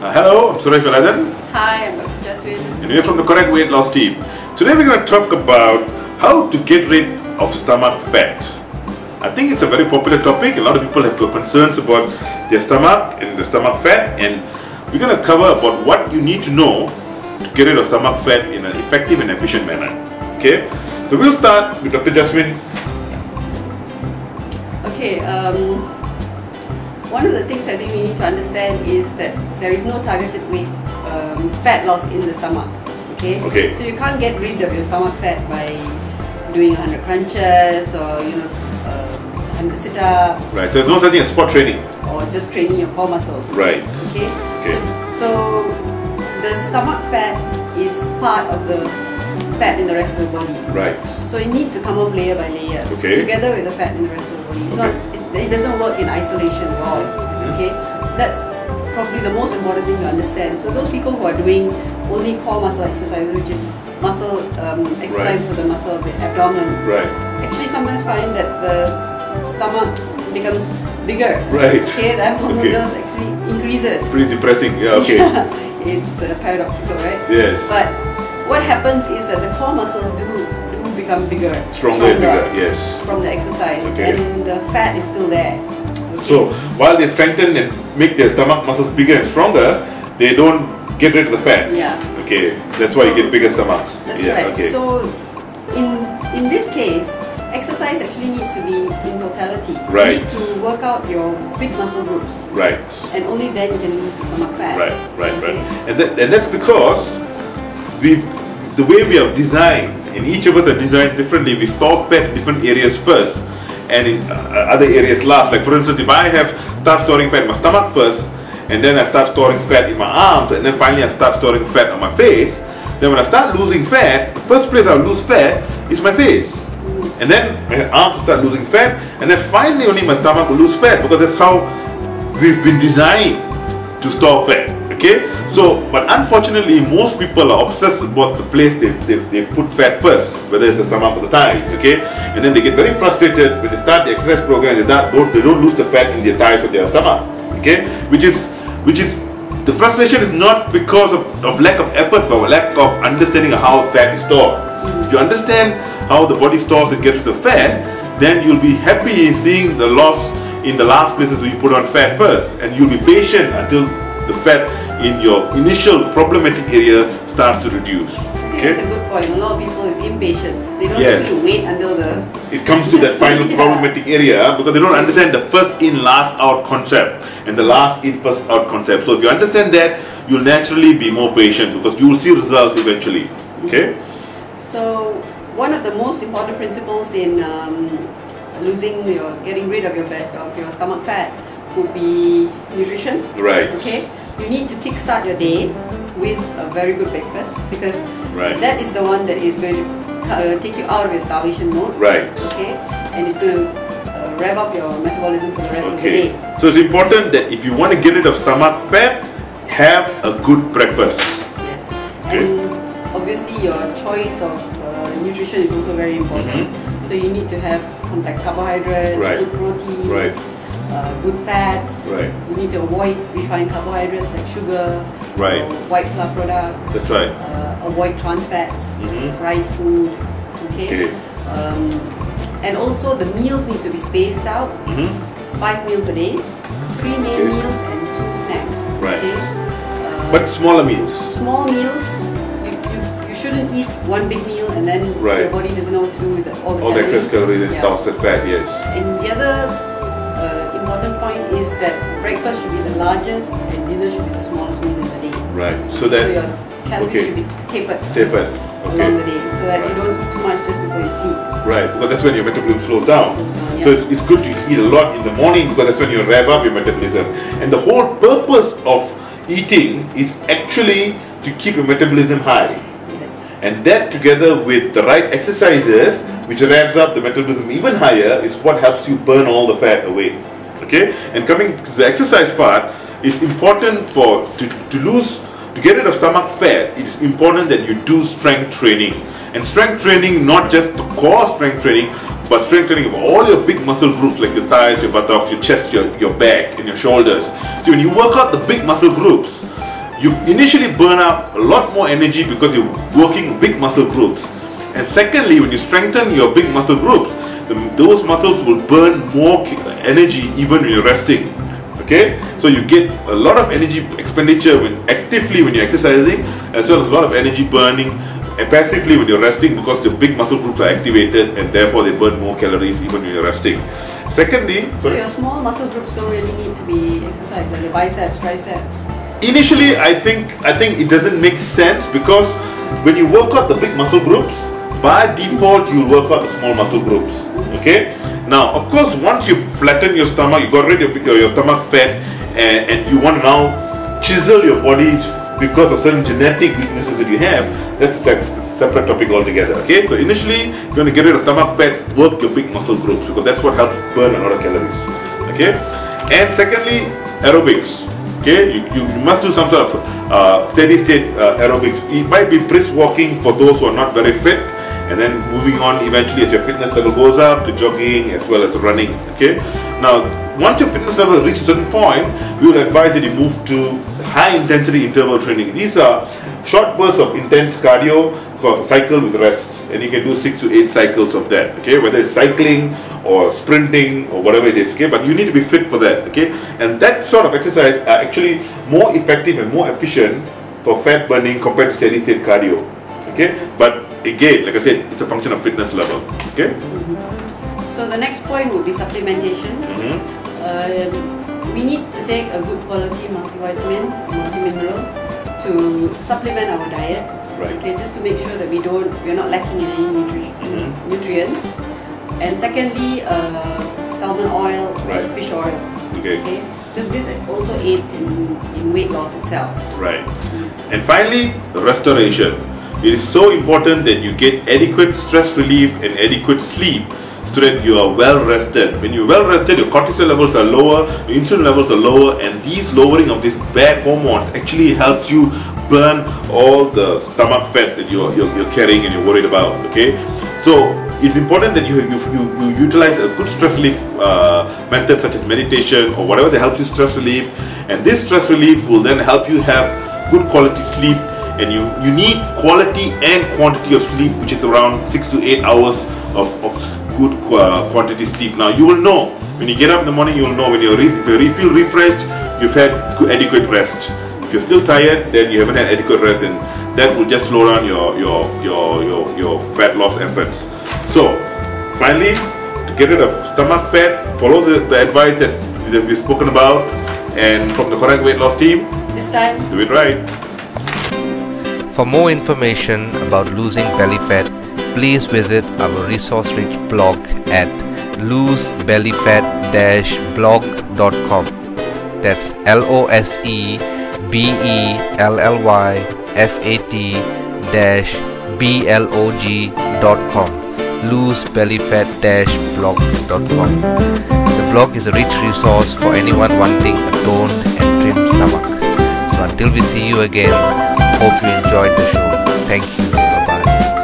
Hello, I'm Suresh Valadan. Hi, I'm Dr. Jaswin. And we're from the Correct Weight Loss team. Today we're going to talk about how to get rid of stomach fat. I think it's a very popular topic. A lot of people have got concerns about their stomach and the stomach fat, and we're going to cover about what you need to know to get rid of stomach fat in an effective and efficient manner. Okay, so we'll start with Dr. Jaswin. Okay, one of the things I think we need to understand is that there is no targeted weight fat loss in the stomach. Okay? So you can't get rid of your stomach fat by doing 100 crunches or 100 sit-ups. Right. So there's no such thing as spot training. Or just training your core muscles. Right. Okay. So the stomach fat is part of the fat in the rest of the body. Right. So it needs to come off layer by layer, together with the fat in the rest of the body. It's not. It doesn't work in isolation at all. Okay. So that's probably the most important thing to understand. So those people who are doing only core muscle exercises, which is muscle exercise for the muscle of the abdomen, actually sometimes find that the stomach becomes bigger. Right. Okay. The abdominal nerve actually increases. Pretty depressing. Yeah. Okay. It's paradoxical, right? Yes. But what happens is that the core muscles do become bigger, stronger, yes, from the exercise, and the fat is still there. So while they strengthen and make their stomach muscles bigger and stronger, they don't get rid of the fat. Yeah. Okay, that's why you get bigger stomachs. That's right. Okay. So in this case, exercise actually needs to be in totality. Right. You need to work out your big muscle groups. Right. And only then you can lose the stomach fat. Right. And that's because the way we are designed, and each of us are designed differently. We store fat in different areas first, and in other areas last. Like for instance, if I start storing fat in my stomach first, and then I start storing fat in my arms, and then finally I start storing fat on my face, then when I start losing fat, the first place I'll lose fat is my face. And then my arms will start losing fat, and then finally only my stomach will lose fat, because that's how we've been designed to store fat. Okay, so but unfortunately most people are obsessed about the place they put fat first, whether it's the stomach or the thighs. Okay, and then they get very frustrated when they start the exercise program. They don't lose the fat in their thighs or their stomach. Okay, which is the frustration is not because of lack of effort, but lack of understanding of how fat is stored. If you understand how the body stores and gets rid of fat, then you'll be happy in seeing the loss in the last places where you put on fat first, and you'll be patient until the fat in your initial problematic area starts to reduce. That's a good point. A lot of people is impatience. They don't actually wait until it comes to that final problematic area, because they don't understand the first in last out concept and the last in first out concept. So if you understand that, you'll naturally be more patient, because you will see results eventually. Okay. So one of the most important principles in getting rid of your stomach fat would be nutrition. Right. Okay. You need to kickstart your day with a very good breakfast, because that is the one that is going to take you out of your starvation mode. Right. Okay. And it's going to rev up your metabolism for the rest of the day. So it's important that if you want to get rid of stomach fat, have a good breakfast. Yes. And obviously your choice of nutrition is also very important. So you need to have complex carbohydrates, good proteins, good fats. You need to avoid refined carbohydrates like sugar, white flour products. That's right. Avoid trans fats, fried food. Okay. And also the meals need to be spaced out. 5 meals a day, 3 main meals and 2 snacks. Okay. But smaller meals. Small meals. You shouldn't eat one big meal and then your body doesn't know what to do with all the calories. Excess calories and stores the fat. Yes. And the other important point is that breakfast should be the largest and dinner should be the smallest meal in the day. Right. So your calories should be tapered along the day, so that you don't eat too much just before you sleep. Right, because that's when your metabolism slows down. So it's good to eat a lot in the morning, because that's when you rev up your metabolism. And the whole purpose of eating is actually to keep your metabolism high. And that, together with the right exercises, which revs up the metabolism even higher, is what helps you burn all the fat away. Okay? And coming to the exercise part, it's important to get rid of stomach fat. It's important that you do strength training. And strength training, not just the core strength training, but strength training of all your big muscle groups like your thighs, your buttocks, your chest, your back, and your shoulders. So when you work out the big muscle groups, you initially burn out a lot more energy because you're working big muscle groups. And secondly, when you strengthen your big muscle groups, those muscles will burn more energy even when you're resting. Okay, so you get a lot of energy expenditure when you're exercising, as well as a lot of energy burning passively when you're resting, because the big muscle groups are activated and therefore they burn more calories even when you're resting. Secondly, so your small muscle groups don't really need to be exercised, like your biceps, triceps. Initially, I think it doesn't make sense, because when you work out the big muscle groups, by default you'll work out the small muscle groups. Okay. Now, of course, once you flatten your stomach, you got rid of your stomach fat, and you want to now chisel your body because of certain genetic weaknesses that you have, that's a separate topic altogether. Okay, so initially, if you want to get rid of stomach fat, work your big muscle groups, because that's what helps burn a lot of calories. Okay, and secondly, aerobics. Okay, you must do some sort of steady state aerobics. It might be brisk walking for those who are not very fit, and then moving on eventually as your fitness level goes up to jogging as well as running. Okay, now once your fitness level reaches a certain point, we will advise that you move to high intensity interval training. These are short bursts of intense cardio, cycle with rest, and you can do 6 to 8 cycles of that. Okay, whether it's cycling or sprinting or whatever it is. Okay, but you need to be fit for that. Okay, and that sort of exercise are actually more effective and more efficient for fat burning compared to steady state cardio. Okay, but again, like I said, it's a function of fitness level. Okay. So the next point would be supplementation. We need to take a good quality multivitamin, multimineral to supplement our diet. Right. Okay, just to make sure that we're not lacking in any nutrients. And secondly, salmon oil, right, fish oil. Okay. Because this also aids in weight loss itself. Right. And finally, restoration. It is so important that you get adequate stress relief and adequate sleep, so that you are well rested. When you're well rested, your cortisol levels are lower, your insulin levels are lower, and these lowering of these bad hormones actually helps you burn all the stomach fat that you're carrying and you're worried about. Okay, so it's important that you utilize a good stress relief method, such as meditation or whatever that helps you stress relief, and this stress relief will then help you have good quality sleep. And you need quality and quantity of sleep, which is around 6 to 8 hours of good quantity sleep. Now you will know when you get up in the morning. You will know when if you feel refreshed, you've had adequate rest. If you're still tired, then you haven't had adequate rest, and that will just slow down your fat loss efforts. So finally, to get rid of stomach fat, follow the advice that we've spoken about, and from the Correct Weight Loss team, this time do it right. For more information about losing belly fat, please visit our resource-rich blog at losebellyfat-blog.com. That's losebellyfat-blog.com. losebellyfat-blog.com. The blog is a rich resource for anyone wanting a toned and trim stomach. So until we see you again, hope you enjoyed the show. Thank you. Bye-bye.